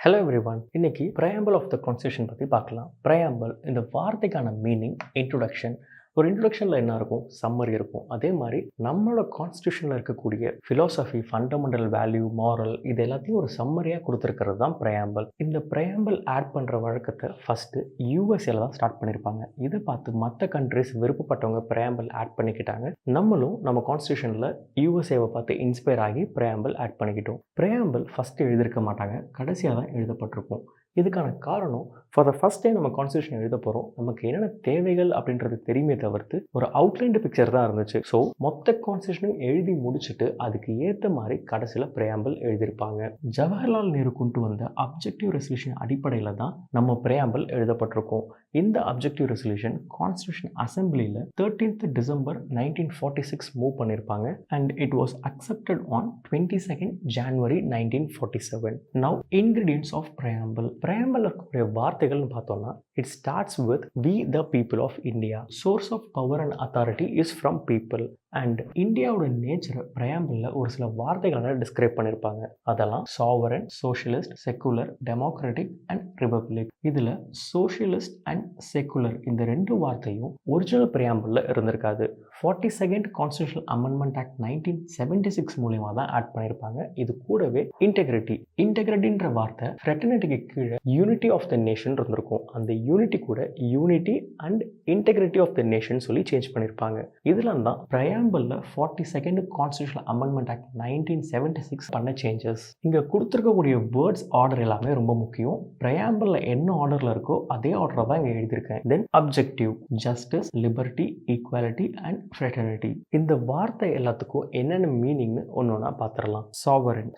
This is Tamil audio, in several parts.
Hello everyone. இன்னைக்கு ப்ரையாம்பிள் ஆஃப் த கான்ஸ்டியூஷன் பற்றி பார்க்கலாம். ப்ரையாம்பிள் இந்த வார்த்தைக்கான மீனிங் இன்ட்ரோடக்ஷன். ஒரு இன்ட்ரோடக்ஷனில் என்ன இருக்கும், சம்மரி இருக்கும். அதே மாதிரி நம்மளோட கான்ஸ்டியூஷனில் இருக்கக்கூடிய ஃபிலாசபி, ஃபண்டமெண்டல் வேல்யூ, மாரல், இது எல்லாத்தையும் ஒரு சம்மரியாக கொடுத்துருக்கிறது தான் ப்ரையாம்பிள். இந்த ப்ரையாம்பிள் ஆட் பண்ணுற வழக்கத்தை ஃபஸ்ட்டு யூஎஸ்ஏல தான் ஸ்டார்ட் பண்ணியிருப்பாங்க. இதை பார்த்து மற்ற கண்ட்ரிஸ் விருப்பப்பட்டவங்க ப்ரையாம்பிள் ஆட் பண்ணிக்கிட்டாங்க. நம்மளும் நம்ம கான்ஸ்டியூஷனில் யூஎஸ்ஏவை பார்த்து இன்ஸ்பயர் ஆகி ப்ரையாம்பிள் ஆட் பண்ணிக்கிட்டோம். ப்ரையாம்பிள் ஃபஸ்ட்டு எழுதியிருக்க மாட்டாங்க, கடைசியாக தான் எழுதப்பட்டிருக்கும். இதுக்கான காரணம், ஃபார் த ஃபஸ்ட் டைம் நம்ம கான்ஸ்டியூஷன் எழுத போகிறோம், நமக்கு என்னென்ன தேவைகள் அப்படின்றது தெரியுமே தவிர்த்து ஒரு அவுட்லைன்டு பிக்சர் தான் இருந்துச்சு. ஸோ மொத்த கான்ஸ்டியூஷனும் எழுதி முடிச்சுட்டு அதுக்கு ஏற்ற மாதிரி கடைசியில் ப்ரையாம்பிள் எழுதியிருப்பாங்க. ஜவஹர்லால் நேரு கொண்டு வந்த அப்ஜெக்டிவ் ரெசல்யூஷன் அடிப்படையில் தான் நம்ம ப்ரையாம்பிள் எழுதப்பட்டிருக்கோம். இந்த அப்ஜெக்டிவ் ரெசல்யூஷன் கான்ஸ்டியூஷன் அசம்பிளியில் 13th December 1946 மூவ் பண்ணியிருப்பாங்க and it was accepted on 22nd January 1947. Now ingredients of preamble. Preamble இருக்கக்கூடிய வார்த்தைகள்னு பார்த்தோம்னா, it starts with we the people of India. Source of power and authority is from people. And இந்தியாவோட நேச்சரை ப்ரையாம்பிளில் ஒரு சில வார்த்தைகளை டிஸ்கிரைப் பண்ணியிருப்பாங்க. அதெல்லாம் sovereign, socialist, secular, democratic and republic. இதில் சோஷியலிஸ்ட் அண்ட் செக்குலர் இந்த ரெண்டு வார்த்தையும் ஒரிஜினல் ப்ரையாம்பிளில் இருந்திருக்காது. 42nd கான்ஸ்டியூஷனல் அமெண்ட்மெண்ட் ஆக்ட் 1976 மூலமா தான் ஆட் பண்ணியிருப்பாங்க. இது கூடவே இன்டெகிரிட்டின்ற வார்த்தை ஃப்ரெட்டர்னிட்டிக்கு கீழே யூனிட்டி ஆஃப் த நேஷன் இருந்திருக்கும். அந்த யூனிட்டி கூட unity and integrity of the nation சொல்லி சேஞ்ச் பண்ணியிருப்பாங்க. இதெல்லாம் தான் ப்ரையாம்பிளில் 42nd கான்ஸ்டியூஷனல் அமெண்ட்மெண்ட் ஆக்ட் 1976 பண்ண சேஞ்சஸ். இங்கே கொடுத்துருக்கக்கூடிய வேர்ட்ஸ் ஆர்டர் எல்லாமே ரொம்ப முக்கியம். ப்ரையாம்பிளில் என்ன ஆர்டரில் இருக்கோ அதே ஆர்டரை தான் இங்கே எழுதியிருக்கேன். Then objective, justice, liberty, equality and fraternity. இந்த வார்த்தை எல்லாத்துக்கும் என்னென்ன மீனிங்னு ஒன்னொன்னா பார்த்துடலாம்.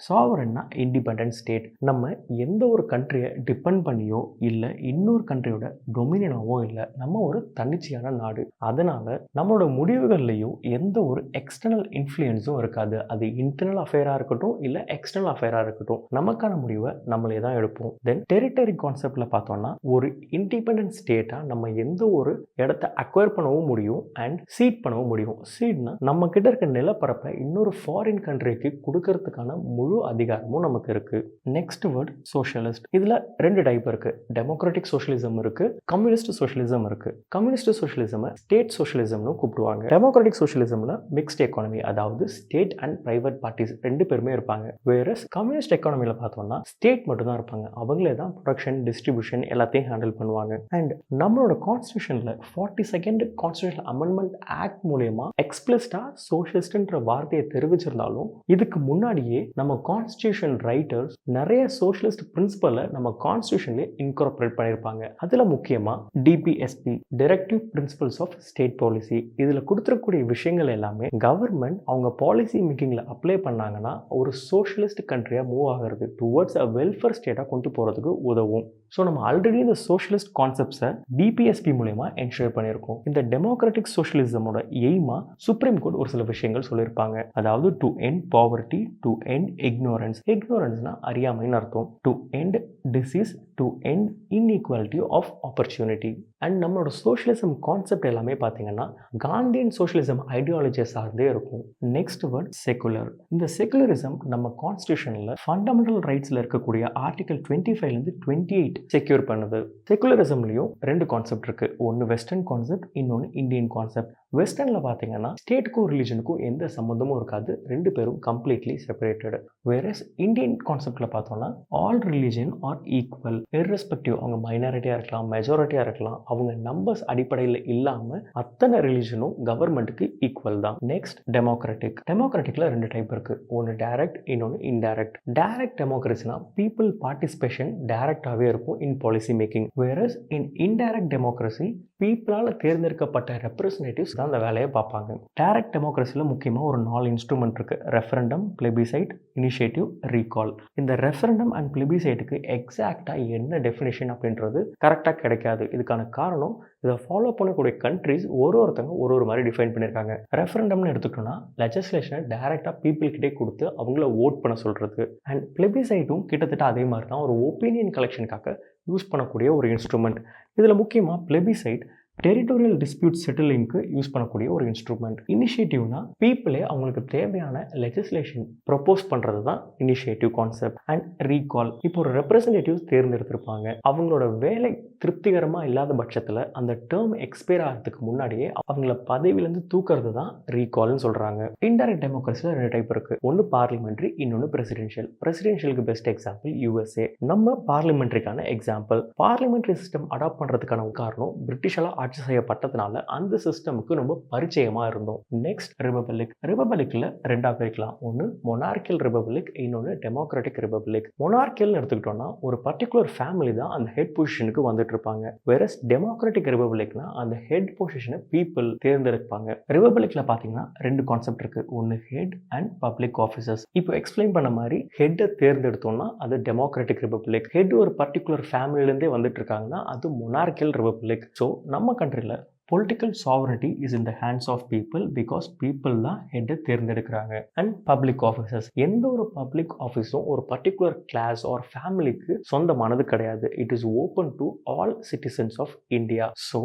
சாவரன்னா இண்டிபெண்டன்ட் ஸ்டேட். நம்ம எந்த ஒரு கண்ட்ரியை டிபெண்ட் பண்ணியோ இல்லை இன்னொரு கண்ட்ரியோட டொமினியனாவோ இல்லை, நம்ம ஒரு தன்னிச்சையான நாடு. அதனால நம்மளோட முடிவுகள்லையும் எந்த ஒரு எக்ஸ்டர்னல் இன்ஃப்ளூயன்ஸும் இருக்காது. அது இன்டர்னல் அஃபேராக இருக்கட்டும் இல்லை எக்ஸ்டர்னல் அஃபேராக இருக்கட்டும், நமக்கான முடிவை நம்மளே தான் எடுப்போம். தென் டெரிட்டரி கான்செப்ட்ல பார்த்தோம்னா, ஒரு இண்டிபெண்டன்ட் ஸ்டேட்டா நம்ம எந்த ஒரு இடத்த அக்வயர் பண்ணவும் முடியும் அண்ட் சீட் பண்ணவும் முடியும். சீட்னா நம்ம கிட்ட இருக்க நிலப்பரப்பை இன்னொரு ஃபாரின் கண்ட்ரிக்கு கொடுக்கறதுக்கான முழு அதிகாரமும் நமக்கு இருக்கு. Next word socialist. இதுல ரெண்டு டைப் இருக்கு. டெமோக்ராட்டிக் சோஷியலிசம் இருக்கு, கம்யூனிஸ்ட் சோஷியலிசம் இருக்கு. கம்யூனிஸ்ட் சோஷியலிசம் ஸ்டேட் சோஷியலிசம்னு கூப்பிடுவாங்க. டெமோக்ராட்டிக் சோஷியலிசம்ல மிக்ஸ்ட் எக்கானமி, அதாவது ஸ்டேட் அண்ட் பிரைவேட் பார்ட்டிஸ் ரெண்டு பேருமே இருப்பாங்க. வேறஸ் கம்யூனிஸ்ட் எக்கானமில பார்த்தோம்னா ஸ்டேட் மட்டும் தான் இருப்பாங்க. அவங்களே தான் ப்ரொடக்ஷன், டிஸ்ட்ரிபியூஷன் எல்லாத்தையும் ஹேண்டில் பண்ணுவாங்க. அண்ட் நம்மளோட கான்ஸ்டியூஷன்ல 42nd கான்ஸ்டியூஷனல் அமெண்ட்மெண்ட் ஆக்ட் மூலமா எக்ஸ்பிளிசிட்டா சோஷியலிஸ்ட்ன்ற வார்த்தையை தெரிவிச்சிருந்தாலும், இதுக்கு முன்னாடியே நம்ம கான்ஸ்டியூஷன் ரைட்டர்ஸ் நிறைய சோஷியலிஸ்ட் பிரின்சிபலை நம்ம கான்ஸ்டியூஷன்ல இன்கார்பரேட் பண்ணியிருப்பாங்க. அதுல முக்கியமா DPSP, directive principles of state policy. இதுல கொடுத்துருக்கூடிய விஷயங்கள் எல்லாமே கவர்மெண்ட் அவங்க பாலிசி மேக்கிங்ல அப்ளை பண்ணாங்கன்னா ஒரு சோஷியலிஸ்ட் கண்ட்ரியா மூவ் ஆகிறது டுவர்ட்ஸ் அ வெல்ஃபேர் ஸ்டேட்டா கொண்டு போறதுக்கு உதவும். ஸோ நம்ம ஆல்ரெடி இந்த சோஷியலிஸ்ட் கான்செப்ட்ஸை டிபிஎஸ்பி மூலமா என்ஷூர் பண்ணியிருக்கோம். இந்த டெமோக்ராட்டிக் சோஷியலிசமோட எய்மா சுப்ரீம் கோர்ட் ஒரு சில விஷயங்கள் சொல்லியிருப்பாங்க. அதாவது to end poverty, to end ignorance. இக்னோரன்ஸ்னா அறியாமைன்னு அர்த்தம். To end disease, to end inequality of opportunity. And நம்மளோட சோஷியலிசம் கான்செப்ட் எல்லாமே பார்த்தீங்கன்னா காந்தியன் சோஷியலிசம் ஐடியாலஜியை சார்ந்தே இருக்கும். Next word secular. இந்த செக்குலரிசம் நம்ம கான்ஸ்டியூஷனில் ஃபண்டமெண்டல் ரைட்ஸில் இருக்கக்கூடிய ஆர்டிகல் 25லேருந்து 28 செக்யூர் பண்ணுது. செக்குலரிசம்லையும் ரெண்டு கான்செப்ட் இருக்கு. ஒன்று வெஸ்டர்ன் கான்செப்ட், இன்னொன்று இந்தியன் கான்செப்ட். வெஸ்டர்னில் பார்த்தீங்கன்னா ஸ்டேட்டுக்கும் ரிலிஜனுக்கும் எந்த சம்மந்தமும் இருக்காது, ரெண்டு பேரும் கம்ப்ளீட்லி செப்பரேட்டட். வேறஸ் இந்தியன் கான்செப்ட்ல பார்த்தோம்னா all religion are equal, irrespective அவங்க மைனாரிட்டியாக இருக்கலாம், மெஜாரிட்டியாக இருக்கலாம், அவங்க நம்பர்ஸ் அடிப்படையில் இல்லாமல் அத்தனை ரிலிஜனும் கவர்மெண்ட்டுக்கு ஈக்குவல் தான். நெக்ஸ்ட் டெமோக்ராட்டிக்ல ரெண்டு டைப் இருக்கு. ஒன்று டைரக்ட், இன்னொன்று இன்டைரக்ட். டைரக்ட் டெமோக்ரஸினா பீப்புள் பார்ட்டிசிபேஷன் டைரக்டாகவே இருக்கும் in policy making. Whereas in indirect democracy பீப்புளால் தேர்ந்தெடுக்கப்பட்ட ரெப்ரஸன்டேட்டிவ்ஸ் தான் அந்த வேலையை பார்ப்பாங்க. டைரக்ட் டெமோக்ரஸியில் முக்கியமாக ஒரு 4 இன்ஸ்ட்ருமெண்ட் இருக்கு. Referendum, plebiscite, initiative, recall. இந்த ரெஃபரண்டம் அண்ட் பிளெபிசைட்டுக்கு எக்ஸாக்டாக என்ன டெஃபினேஷன் அப்படின்றது கரெக்டாக கிடைக்காது. இதுக்கான காரணம், இதை ஃபாலோ பண்ணக்கூடிய கண்ட்ரிஸ் ஒருத்தங்க ஒரு மாதிரி டிஃபைன் பண்ணியிருக்காங்க. ரெஃபரண்டம்னு எடுத்துக்கிட்டோம்னா லெஜிஸ்லேஷனை டைரெக்டாக பீப்புள் கிட்டே கொடுத்து அவங்கள ஓட் பண்ண சொல்கிறது. அண்ட் பிளெபிசைட்டும் கிட்டத்தட்ட அதே மாதிரி தான், ஒரு ஒப்பீனியன் கலெக்ஷனுக்காக யூஸ் பண்ணக்கூடிய ஒரு இன்ஸ்ட்ருமெண்ட். இதில் முக்கியமாக பிளெபிசைட் டெரிட்டோரியல் டிஸ்பியூட் செட்டிலிங்க்கு யூஸ் பண்ணக்கூடிய ஒரு இன்ஸ்ட்ருமெண்ட். இனிஷியேட்டிவ்னா பீப்புளே அவங்களுக்கு தேவையான லெஜிஸ்லேஷன் ப்ரொபோஸ் பண்ணுறது தான் இனிஷியேட்டிவ் கான்செப்ட். அண்ட் ரீகால், இப்போ ஒரு ரெப்ரசன்டேட்டிவ்ஸ் தேர்ந்தெடுத்திருப்பாங்க. அவங்களோட வேலை திருப்திகரமாக இல்லாத பட்சத்தில் அந்த டேர்ம் எக்ஸ்பயர் ஆகிறதுக்கு முன்னாடியே அவங்கள பதவியிலேருந்து தூக்கிறது தான் ரீகால்னு சொல்கிறாங்க. இன்டைரக்ட் டெமோக்ரஸியில் 2 டைப் இருக்குது. ஒன்று பார்லிமெண்ட்ரி, இன்னொன்று பிரசிடென்ஷியல். பிரசிடென்ஷியலுக்கு பெஸ்ட் எக்ஸாம்பிள் USA. நம்ம பார்லிமெண்ட்ரிக்கான எக்ஸாம்பிள். பார்லிமெண்ட்ரி சிஸ்டம் அடாப்ட் பண்ணுறதுக்கான காரணம் பிரிட்டிஷால் ஆட்சி செய்யப்பட்டதுனால அந்த சிஸ்டமுக்கு ரொம்ப பரிச்சயமாக இருந்தோம். Next republic. ரிபப்ளிக்கில் 2ஆக பிரிக்கலாம். ஒன்று மொனார்க்கியல் ரிபப்ளிக், இன்னொன்று டெமோக்ராட்டிக் ரிபப்ளிக். மொனார்க்கியல்னு எடுத்துக்கிட்டோம்னா ஒரு பர்டிகுலர் ஃபேமிலி தான் அந்த ஹெட் பொசிஷனுக்கு வந்துட்டு இருப்பாங்க. வேறஸ் டெமோக்ராட்டிக் ரிபப்ளிக்னா அந்த ஹெட் பொசிஷனை பீப்புள் தேர்ந்தெடுப்பாங்க. ரிபப்ளிக்ல பார்த்தீங்கன்னா 2 கான்செப்ட் இருக்கு. ஒன்று ஹெட் அண்ட் பப்ளிக் ஆஃபீஸர்ஸ். இப்போ எக்ஸ்பிளைன் பண்ண மாதிரி ஹெட்டை தேர்ந்தெடுத்தோம்னா அது டெமோக்ராட்டிக் ரிபப்ளிக். ஹெட் ஒரு பர்டிகுலர் ஃபேமிலிலேருந்தே வந்துட்டு இருக்காங்கன்னா அது மொனார்க்கியல் ரிபப்ளிக். ஸோ நம்ம கண்ட்ரியில் political sovereignty is in the hands of people because people தான் ஹெட்டை தேர்ந்தெடுக்கிறாங்க. அண்ட் பப்ளிக் ஆஃபீஸர்ஸ், எந்த ஒரு பப்ளிக் ஆஃபீஸும் ஒரு பர்டிகுலர் கிளாஸ் ஆர் ஃபேமிலிக்கு சொந்தமானது கிடையாது. It is open to all citizens of India. So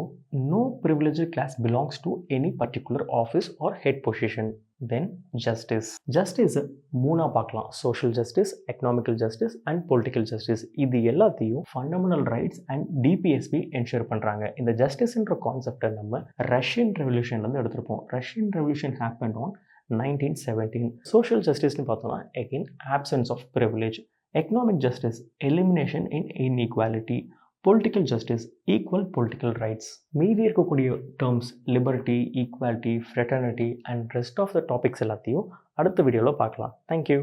no privileged class belongs to any particular office or head position. Then justice. Justice 3ஆக பார்க்கலாம். Social justice, economical justice and political justice. இது எல்லாத்தையும் fundamental rights and DPSP ensure பண்ணுறாங்க. இந்த ஜஸ்டிஸ்ன்ற கான்செப்டை நம்ம ரஷ்யன் ரெவல்யூஷன்லேருந்து எடுத்திருப்போம். Russian revolution happen on 1917. Social ஜஸ்டிஸ்னு பார்த்தோம்னா again absence of privilege. Economic justice elimination in inequality. Political justice equal political rights. மீதி இருக்கக்கூடிய terms liberty, equality, fraternity and rest of the topics எல்லாத்தையும் அடுத்த வீடியோவில் பார்க்கலாம். தேங்க்யூ.